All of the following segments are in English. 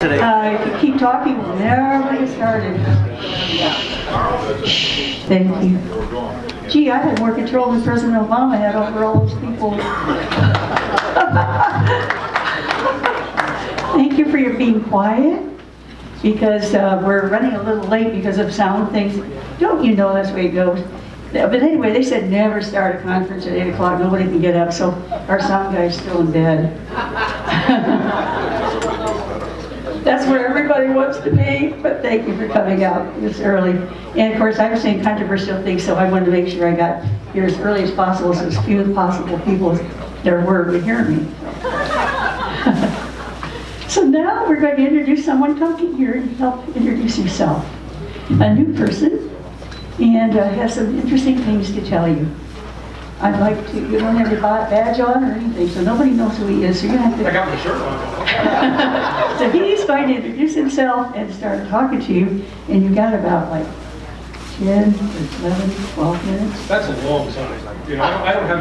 If you keep talking, we'll never get started. Thank you. Gee, I had more control than President Obama had over all those people. Thank you for your being quiet, because we're running a little late because of sound things. Don't you know that's the way it goes? But anyway, they said never start a conference at 8 o'clock. Nobody can get up, so our sound guy's still in bed. That's where everybody wants to be, but thank you for coming out this early. And of course, I'm saying controversial things, so I wanted to make sure I got here as early as possible, so as few as possible people there were to hear me. So now we're going to introduce someone. Come here and help introduce yourself. A new person, and has some interesting things to tell you. I'd like to, you don't have your badge on or anything, so nobody knows who he is, so you're going to have to... I got my shirt on. So he's going to introduce himself and start talking to you, and you got about like 10, 11, 12 minutes. That's a long time. You know, I don't have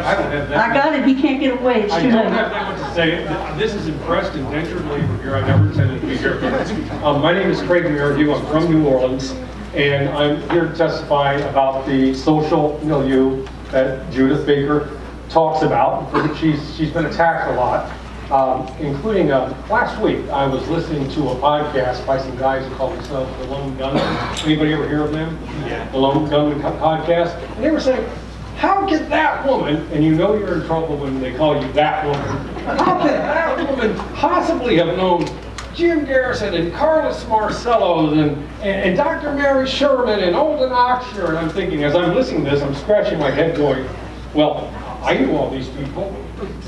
that. I got it, he can't get away, it's too late. I don't have that much to say. This is impressed indentured labor here. I never intended to be here. My name is Craig Merridew. I'm from New Orleans, and I'm here to testify about the social milieu that Judith Baker talks about. She's been attacked a lot, including last week I was listening to a podcast by some guys who call themselves the Lone Gunmen. Anybody ever hear of them? Yeah. The Lone Gunmen podcast. And they were saying, how could that woman, and you know you're in trouble when they call you that woman, how could that woman possibly have known Jim Garrison and Carlos Marcello and Dr. Mary Sherman and Olden Ochsner? And I'm thinking, as I'm listening to this, I'm scratching my head going, well, I knew all these people,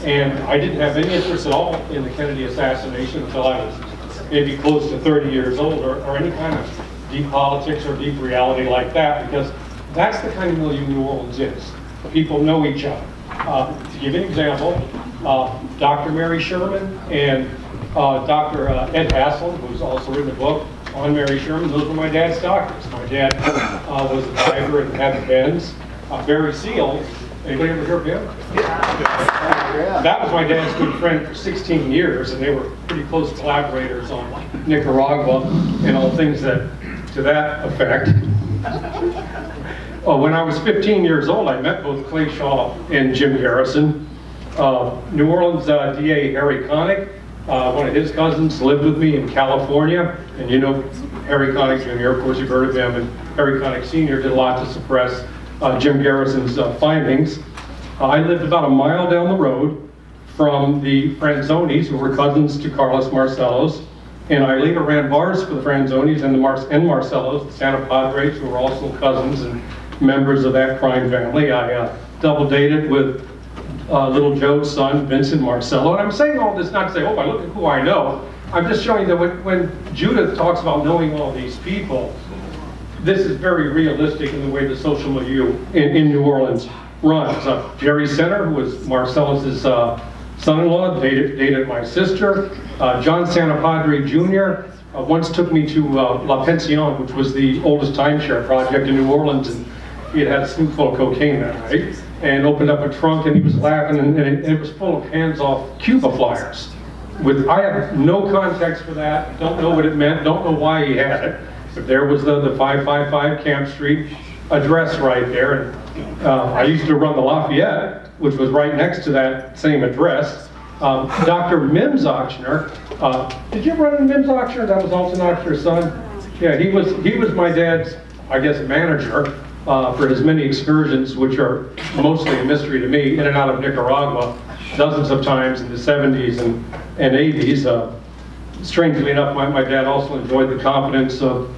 and I didn't have any interest at all in the Kennedy assassination until I was maybe close to 30 years old, or any kind of deep politics or deep reality like that, because that's the kind of milieu New Orleans is. People know each other. To give you an example, Dr. Mary Sherman and Dr. Ed Haslam, who's also written a book on Mary Sherman, those were my dad's doctors. My dad was a driver and had the Benz. Barry Seal, anybody ever hear of him? Yeah. That was my dad's good friend for 16 years, and they were pretty close collaborators on Nicaragua and all things to that effect. When I was 15 years old, I met both Clay Shaw and Jim Garrison. New Orleans DA Harry Connick, one of his cousins, lived with me in California, and you know Harry Connick Jr., of course you've heard of him, and Harry Connick Sr. did a lot to suppress Jim Garrison's findings. I lived about a mile down the road from the Franzonis, who were cousins to Carlos Marcellos, and I later ran bars for the Franzonis and Marcellos, the Santa Padres, who were also cousins and members of that crime family. I double dated with little Joe's son, Vincent Marcello. And I'm saying all this not to say, oh, look at who I know. I'm just showing that when Judith talks about knowing all these people, this is very realistic in the way the social milieu in New Orleans runs. Jerry Center, who was Marcellus's son-in-law, dated my sister. John Santapadre Jr. Once took me to La Pension, which was the oldest timeshare project in New Orleans, and he had a snoot full of cocaine that night, and opened up a trunk, and he was laughing, and it was full of hands-off Cuba flyers. I have no context for that, don't know what it meant, don't know why he had it, but there was the 555 Camp Street address right there. And I used to run the Lafayette, which was right next to that same address. Dr. Mims Ochsner, did you ever run into Mims Ochsner? That was Alton Ochsner's son. Yeah, he was my dad's, I guess, manager for his many excursions, which are mostly a mystery to me, in and out of Nicaragua, dozens of times in the 70s and 80s. Strangely enough, my dad also enjoyed the competence of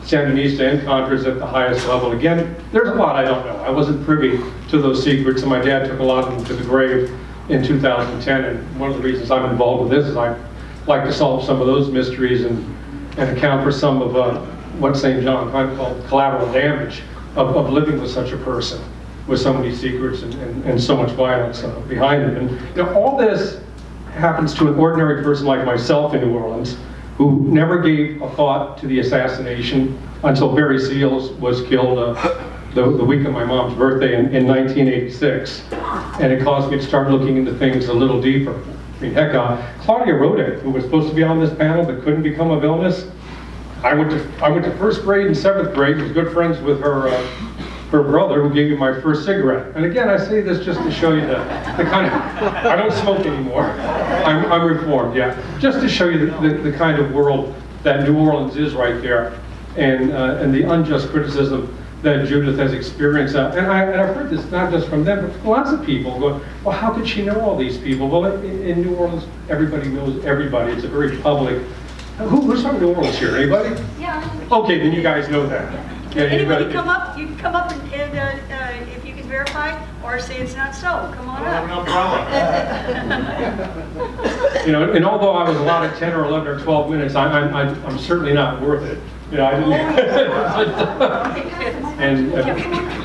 Sandinista and Contras at the highest level. Again, there's a lot I don't know. I wasn't privy to those secrets, and my dad took a lot of them to the grave in 2010, and one of the reasons I'm involved with this is I like to solve some of those mysteries and account for some of what St. John called collateral damage of living with such a person, with so many secrets and so much violence behind it. And you know, all this happens to an ordinary person like myself in New Orleans, who never gave a thought to the assassination until Barry Seals was killed the week of my mom's birthday in 1986. And it caused me to start looking into things a little deeper. I mean, heck, Claudia Rodek, who was supposed to be on this panel but couldn't become of illness. I went to first grade and 7th grade, was good friends with her brother, who gave me my first cigarette. And again, I say this just to show you the kind of, I don't smoke anymore. I'm reformed, yeah. Just to show you the kind of world that New Orleans is right there, and the unjust criticism that Judith has experienced. And I've heard this not just from them, but from lots of people going, well, how could she know all these people? Well, in New Orleans, everybody knows everybody. It's a very public. Who's from New Orleans here? Anybody? Yeah. Okay, then you guys know that. Yeah, Anybody come up? You can come up and if you can verify or say it's not so, come on up. No problem. You know, and although I was allotted 10 or 11 or 12 minutes, I'm certainly not worth it. You know, I didn't. And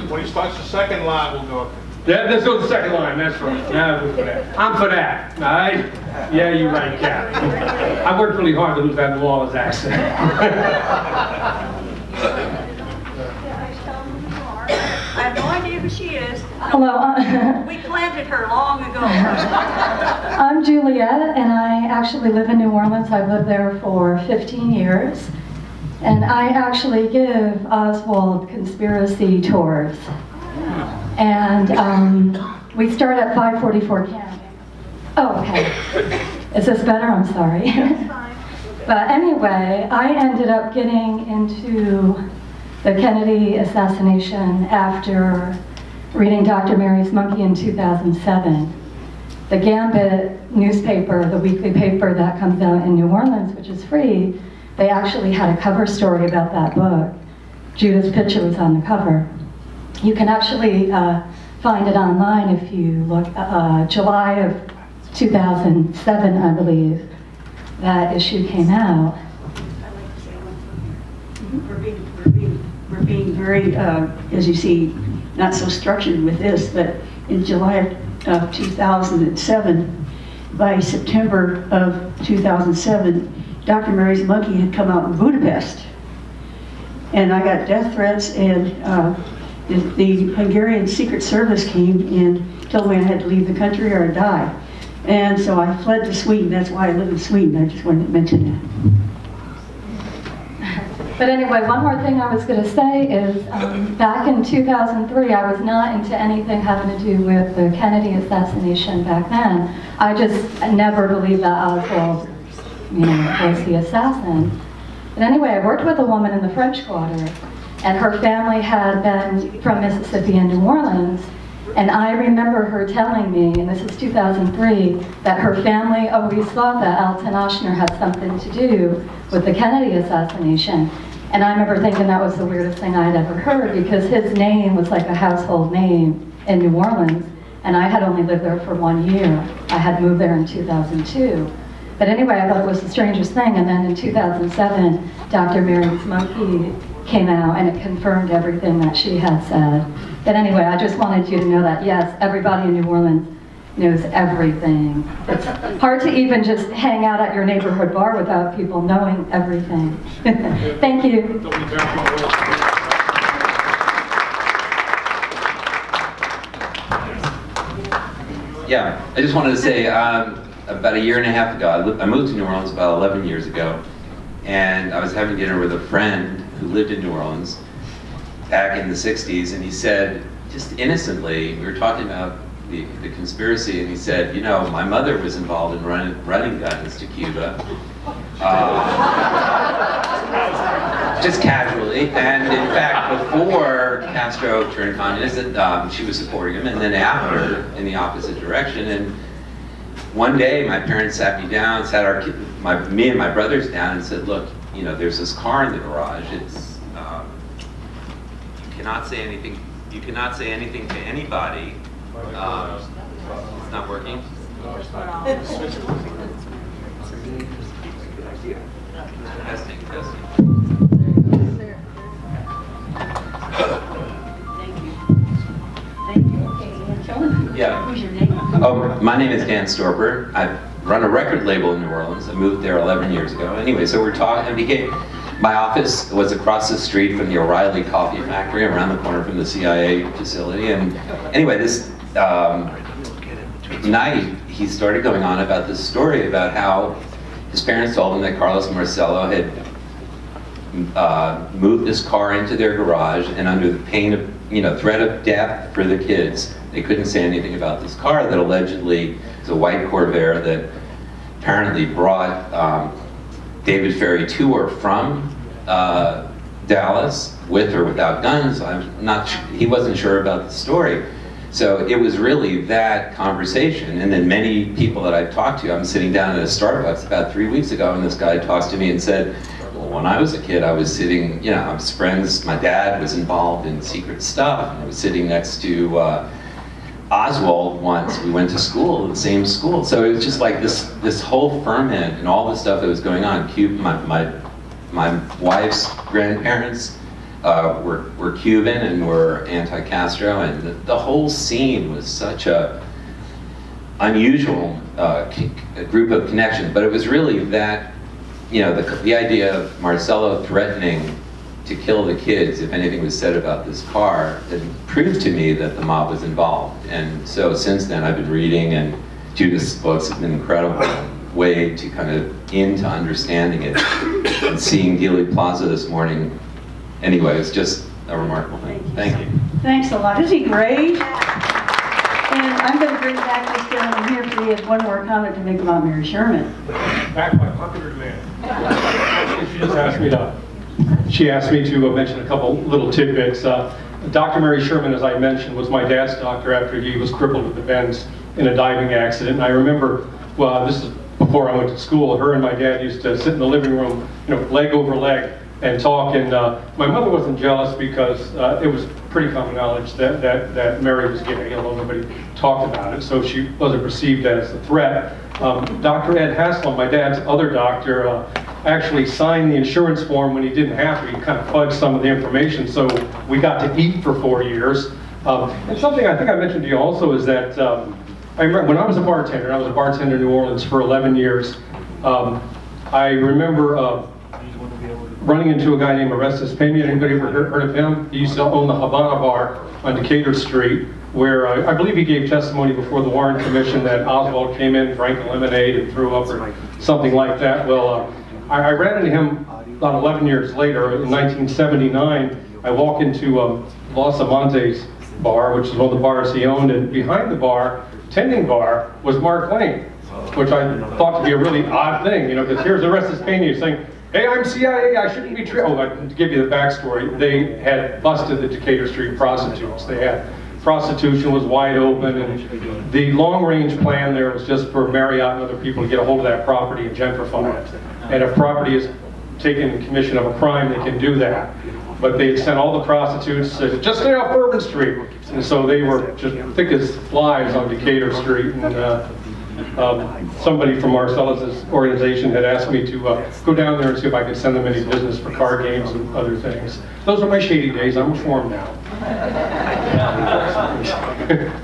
When he starts the second line, we'll go. yeah, let's go to the second line. That's right. Now we're for that. I'm for that. All right? Yeah, you're right, Cap. I worked really hard to lose that New Orleans accent. I have no idea who she is. Hello, We planted her long ago. I'm Juliet, and I actually live in New Orleans. I've lived there for 15 years, and I actually give Oswald conspiracy tours. And we start at 544 Cannon. Oh, okay. Is this better? I'm sorry. But anyway, I ended up getting into the Kennedy assassination after reading Dr. Mary's Monkey in 2007. The Gambit newspaper, the weekly paper that comes out in New Orleans, which is free, they actually had a cover story about that book. Judith's picture was on the cover. You can actually find it online if you look, July of 2007, I believe, that issue came out. I'd like to say one thing here. We're being very, as you see, not so structured with this, but in July of 2007, by September of 2007, Dr. Mary's Monkey had come out in Budapest. And I got death threats, and the Hungarian Secret Service came and told me I had to leave the country or I'd die. And so I fled to Sweden. That's why I live in Sweden. I just wanted to mention that. But anyway, one more thing I was going to say is back in 2003, I was not into anything having to do with the Kennedy assassination back then. I just never believed that Oswald, was the assassin. But anyway, I worked with a woman in the French Quarter, and her family had been from Mississippi and New Orleans. And I remember her telling me, and this is 2003, that her family always thought that Alton Ochsner had something to do with the Kennedy assassination. And I remember thinking that was the weirdest thing I'd ever heard, because his name was like a household name in New Orleans, and I had only lived there for 1 year. I had moved there in 2002. But anyway, I thought it was the strangest thing, and then in 2007, Dr. Mary's Monkey came out, and it confirmed everything that she had said. But anyway, I just wanted you to know that, yes, everybody in New Orleans knows everything. It's hard to even just hang out at your neighborhood bar without people knowing everything. Thank you. Yeah, I just wanted to say, about a year and a half ago, I moved to New Orleans about 11 years ago, and I was having dinner with a friend who lived in New Orleans back in the 60s, and he said, just innocently, we were talking about the conspiracy, and he said, my mother was involved in running guns to Cuba. Just casually, and in fact, before Castro turned communist, she was supporting him, and then after, in the opposite direction. And one day, my parents sat me down, sat me and my brothers down, and said, "Look, there's this car in the garage. It's you cannot say anything. You cannot say anything to anybody." It's not working. Testing. Yeah. Who's your name? Oh, my name is Dan Storper. I run a record label in New Orleans. I moved there 11 years ago. Anyway, so we're talking, my office was across the street from the O'Reilly Coffee Factory, around the corner from the CIA facility. And anyway, this night, he started going on about this story about how his parents told him that Carlos Marcello had moved this car into their garage, and under the pain of, threat of death for the kids, they couldn't say anything about this car that allegedly is a white Corvair that apparently brought David Ferrie to or from Dallas, with or without guns. He wasn't sure about the story. So it was really that conversation. And then many people that I've talked to, I'm sitting down at a Starbucks about 3 weeks ago, and this guy talks to me and said, well, when I was a kid, I was sitting, I was friends, my dad was involved in secret stuff, and I was sitting next to Oswald once. We went to school, the same school. So it was just like this whole ferment and all the stuff that was going on. My wife's grandparents were Cuban and were anti-Castro, and the whole scene was such a unusual group of connections. But it was really that, the idea of Marcello threatening to kill the kids if anything was said about this car, it proved to me that the mob was involved. And so since then I've been reading, and Judith's books have been an incredible way to kind of into understanding it. And seeing Dealey Plaza this morning, anyway, it's just a remarkable thing. Thank you. Thanks a lot. Isn't he great? And I'm going to bring back this gentleman here because he has one more comment to make about Mary Sherman. Back by popular demand. She asked me to mention a couple little tidbits. Dr. Mary Sherman, as I mentioned, was my dad's doctor after he was crippled at the bends in a diving accident. And I remember, well, this is before I went to school, her and my dad used to sit in the living room, leg over leg, and talk. And my mother wasn't jealous because it was pretty common knowledge that Mary was gay, although nobody talked about it, so she wasn't perceived as a threat. Dr. Ed Haslam, my dad's other doctor, actually signed the insurance form when he didn't have to. He kind of fudged some of the information, so we got to eat for 4 years. And something I think I mentioned to you also is that I remember when I was a bartender in New Orleans for 11 years, I remember running into a guy named Orestes Pena. Anybody ever heard of him? He used to own the Havana bar on Decatur Street, where I believe he gave testimony before the Warren Commission that Oswald came in, drank a lemonade, and threw up or something like that. Well, I ran into him about 11 years later. In 1979, I walk into Los Amantes bar, which is one of the bars he owned, and behind the bar, tending bar, was Mark Lane, which I thought to be a really odd thing, because here's Orestes Pena saying, hey, I'm CIA, I shouldn't be treated. Oh, to give you the backstory, they had busted the Decatur Street prostitutes. They had prostitution was wide open, and the long-range plan there was just for Marriott and other people to get a hold of that property and gentrify it. And if property is taken in commission of a crime, they can do that. But they had sent all the prostitutes to just stay off Bourbon Street. And so they were just thick as flies on Decatur Street. And somebody from Marcellus' organization had asked me to go down there and see if I could send them any business for card games and other things. Those are my shady days. I'm reformed now.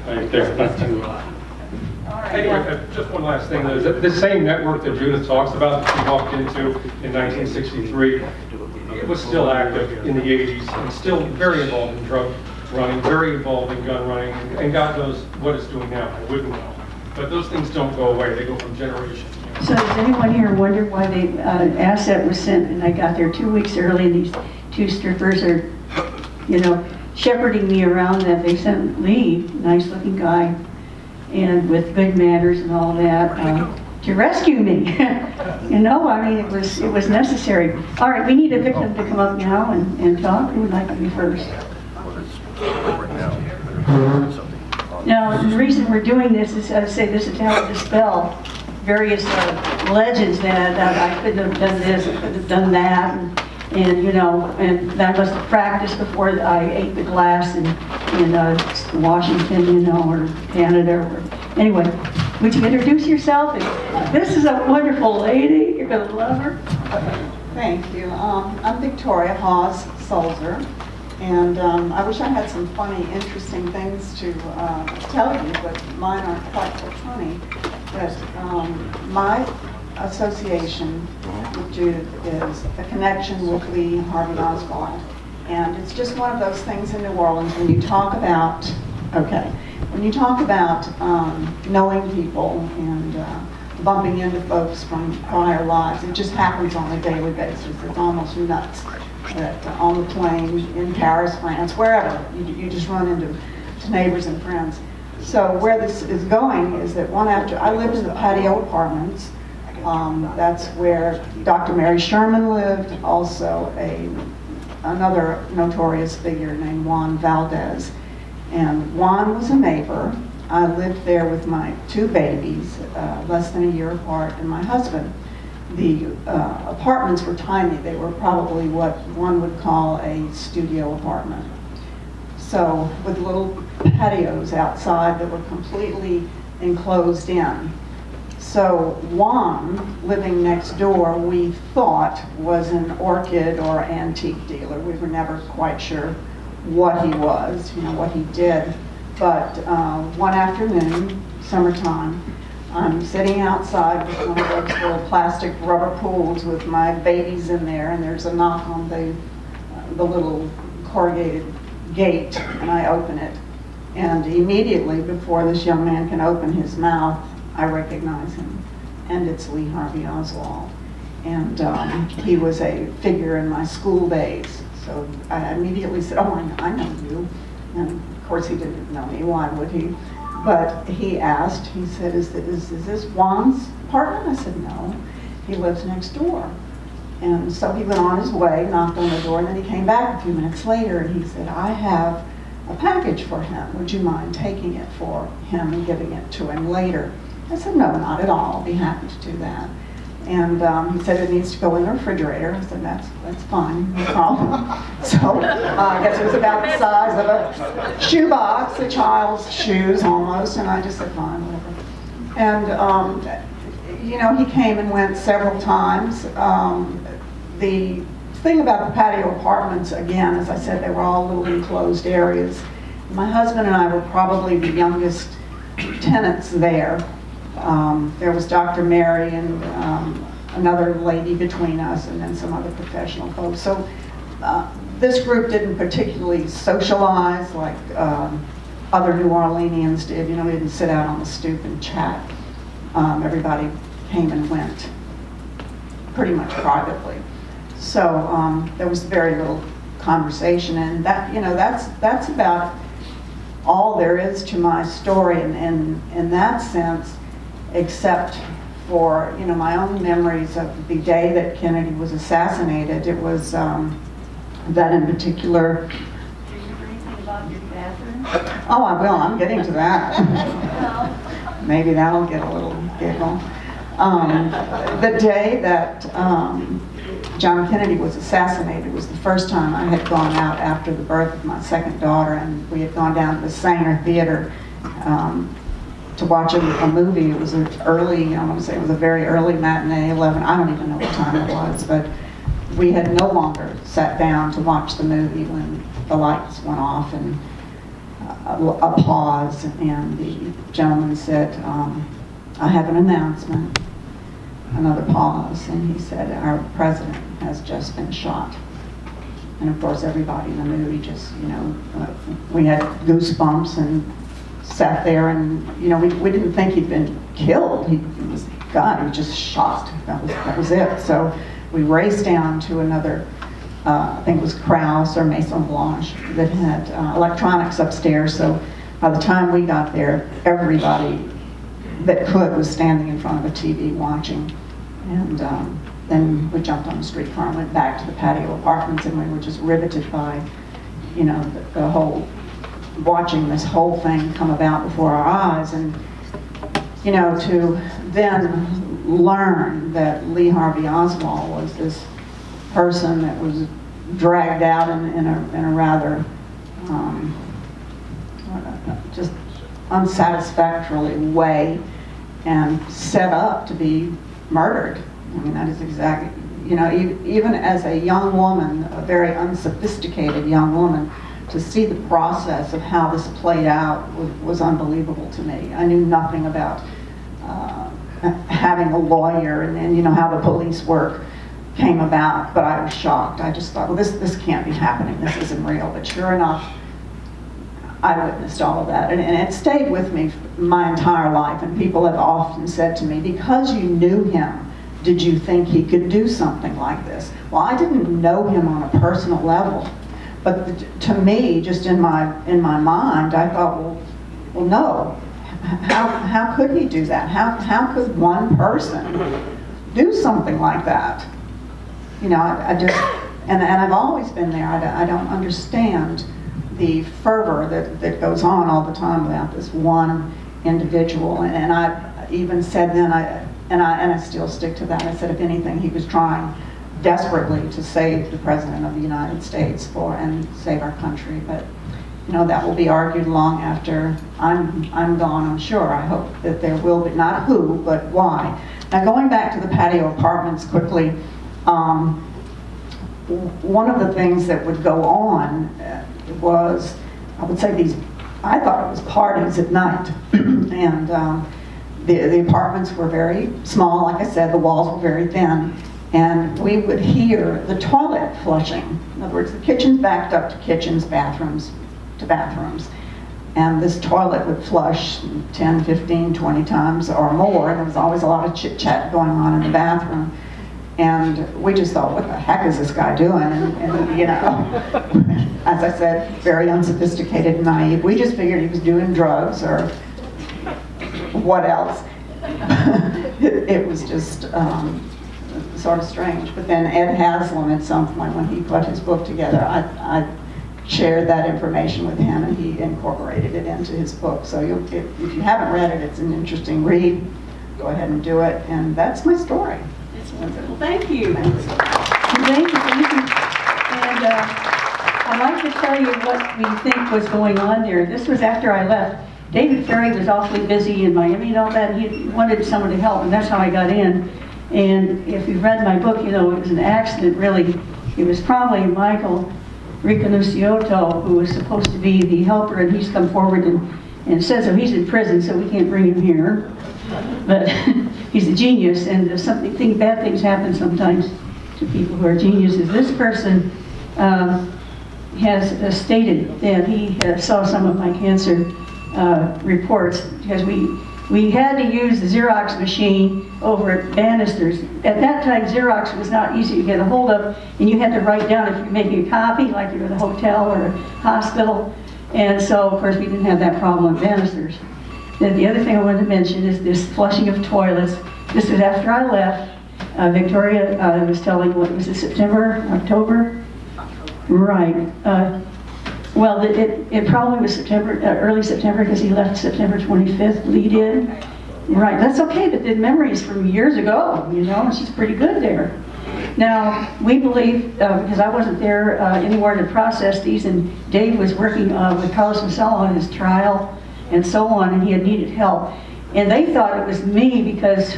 Right there, not too Anyway, just one last thing. The same network that Judith talks about that she walked into in 1963, it was still active in the 80s and still very involved in drug running, very involved in gun running, and God knows what it's doing now. I wouldn't know. But those things don't go away. They go from generation to generation. So does anyone here wonder why the asset was sent and I got there 2 weeks early and these two strippers are, shepherding me around that they sent Lee, nice looking guy, and with good manners and all that, to rescue me. It was necessary. All right, we need a victim to come up now and talk. Who would like to be first? Now, the reason we're doing this is, this is to help dispel various legends that I couldn't have done this, I couldn't have done that, and I must have practiced before I ate the glass in Washington, or Canada. Anyway, would you introduce yourself? This is a wonderful lady. You're going to love her. Thank you. I'm Victoria Hawes Sulzer. And I wish I had some funny, interesting things to tell you, but mine aren't quite so funny. But my association with Judith is a connection with Lee Harvey Oswald. And it's just one of those things in New Orleans when you talk about, when you talk about knowing people and bumping into folks from prior lives, it just happens on a daily basis. It's almost nuts that on the plane, in Paris, France, wherever, you just run into neighbors and friends. So where this is going is that I lived in the patio apartments. That's where Dr. Mary Sherman lived, also another notorious figure named Juan Valdez. And Juan was a neighbor. I lived there with my 2 babies, less than a year apart, and my husband. The apartments were tiny. They were probably what one would call a studio apartment. So with little patios outside that were completely enclosed in. So Juan, living next door, we thought was an orchid or antique dealer. We were never quite sure what he was, what he did. But one afternoon, summertime, I'm sitting outside with one of those little plastic rubber pools with my babies in there, and there's a knock on the little corrugated gate, and I open it. And immediately, before this young man can open his mouth, I recognize him, and it's Lee Harvey Oswald. And he was a figure in my school days. So I immediately said, "Oh, I know you." And of course he didn't know me, why would he? But he asked, he said, is this Juan's apartment? I said, no, he lives next door. And so he went on his way, knocked on the door, and then he came back a few minutes later and he said, I have a package for him. Would you mind taking it for him and giving it to him later? I said, no, not at all. I'll be happy to do that. And he said it needs to go in the refrigerator. I said, that's fine, no problem. So I guess it was about the size of a shoebox, a child's shoes almost, and I just said, fine, whatever. And he came and went several times. The thing about the patio apartments, again, as I said, they were all little enclosed areas. My husband and I were probably the youngest tenants there. There was Dr. Mary and another lady between us, and then some other professional folks. So this group didn't particularly socialize like other New Orleanians did. We didn't sit out on the stoop and chat. Everybody came and went pretty much privately. So there was very little conversation, and that's about all there is to my story in that sense, except for my own memories of the day that Kennedy was assassinated. It was that in particular. Do you remember anything about your bathroom? Oh, I will. I'm getting to that. Maybe that'll get a little giggle. The day that John Kennedy was assassinated was the first time I had gone out after the birth of my second daughter, and we had gone down to the Sanger Theater to watch a movie. It was an early, I want to say it was a very early matinee, 11, I don't even know what time it was, but we had no longer sat down to watch the movie when the lights went off and a pause, and the gentleman said, I have an announcement. Another pause, and he said, our president has just been shot. And of course everybody in the movie just, we had goosebumps and sat there, and we didn't think he'd been killed. He was just shot. That was it. So we raced down to another, I think it was Krause or Maison Blanche, that had electronics upstairs. So by the time we got there, everybody that could was standing in front of a TV watching. And then we jumped on the streetcar and went back to the patio apartments, and we were just riveted by, the whole, watching this whole thing come about before our eyes. And, to then learn that Lee Harvey Oswald was this person that was dragged out in a rather just unsatisfactory way and set up to be murdered. I mean, that is exactly, even as a young woman, a very unsophisticated young woman, to see the process of how this played out was unbelievable to me. I knew nothing about having a lawyer and how the police work came about, but I was shocked. I just thought, well, this can't be happening. This isn't real. But sure enough, I witnessed all of that, and it stayed with me my entire life. And people have often said to me, because you knew him, did you think he could do something like this? Well, I didn't know him on a personal level, but to me, just in my mind, I thought, well, no. How could he do that? How could one person do something like that? You know, I just, and I've always been there. I don't understand the fervor that goes on all the time about this one individual. And I even said then, and I still stick to that. I said, if anything, he was trying desperately to save the President of the United States and save our country. But you know, that will be argued long after I'm gone, I'm sure. I hope that there will be, not who, but why. Now, going back to the patio apartments quickly, one of the things that would go on was, I would say I thought it was parties at night. And the apartments were very small, like I said, the walls were very thin. And we would hear the toilet flushing. In other words, the kitchen's backed up to kitchens, bathrooms to bathrooms. And this toilet would flush 10, 15, 20 times or more, and there was always a lot of chit-chat going on in the bathroom. And we just thought, what the heck is this guy doing? And you know, as I said, very unsophisticated and naive. We just figured he was doing drugs or what else. It was just sort of strange. But then Ed Haslam, at some point when he put his book together, I shared that information with him, and he incorporated it into his book. So if you haven't read it, it's an interesting read. Go ahead and do it. And that's my story. Well, thank you. Thanks. Thank you. And I'd like to tell you what we think was going on there. This was after I left. David Ferry was awfully busy in Miami and all that, and he wanted someone to help, and that's how I got in. And if you've read my book, you know it was an accident, really. It was probably Michael Riconosciuto, who was supposed to be the helper, and he's come forward and said so. He's in prison, so we can't bring him here. But he's a genius, and bad things happen sometimes to people who are geniuses. This person has stated that he saw some of my cancer reports, because we had to use the Xerox machine over at Bannisters. At that time, Xerox was not easy to get a hold of, and you had to write down if you're making a copy, like you're at a hotel or a hospital. And so, of course, we didn't have that problem at Bannisters. Then the other thing I wanted to mention is this flushing of toilets. This was after I left. Victoria was telling, what was it, September, October? Right. Well, it probably was September, early September, because he left September 25th, lead in. Right, that's okay, but the memories from years ago, you know, she's pretty good there. Now, we believe, because I wasn't there anywhere to process these, and Dave was working with Carlos Marcelo on his trial and so on, and he had needed help. And they thought it was me because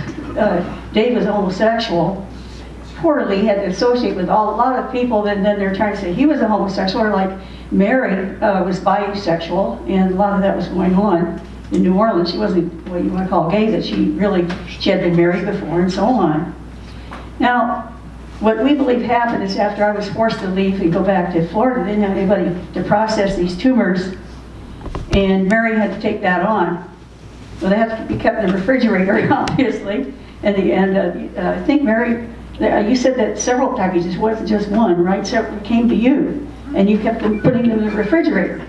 Dave was homosexual. Poorly had to associate with a lot of people, and then they're trying to say he was a homosexual, or like Mary was bisexual, and a lot of that was going on in New Orleans. She wasn't what you want to call gay, but she had been married before and so on. Now, what we believe happened is after I was forced to leave and go back to Florida, they didn't have anybody to process these tumors, and Mary had to take that on. Well, they have to be kept in the refrigerator, obviously, and I think Mary, you said that several packages, wasn't just one, right? Several came to you, and you kept them putting them in the refrigerator.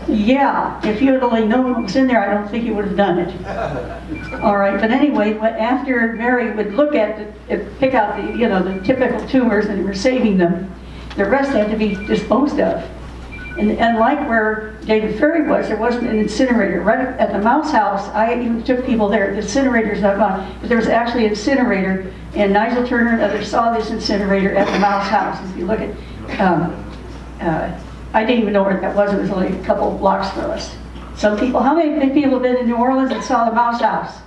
Yeah, if you had only known what was in there, I don't think you would have done it. All right, but anyway, after Mary would look at pick out the, you know, the typical tumors, and we're saving them, the rest had to be disposed of. And like where David Ferry was, there wasn't an incinerator. Right at the Mouse House, I even took people there. The incinerator's not gone, but there was actually an incinerator, and Nigel Turner and others saw this incinerator at the Mouse House. If you look at, I didn't even know where that was. It was only a couple of blocks from us. Some people, how many people have been in New Orleans and saw the Mouse House?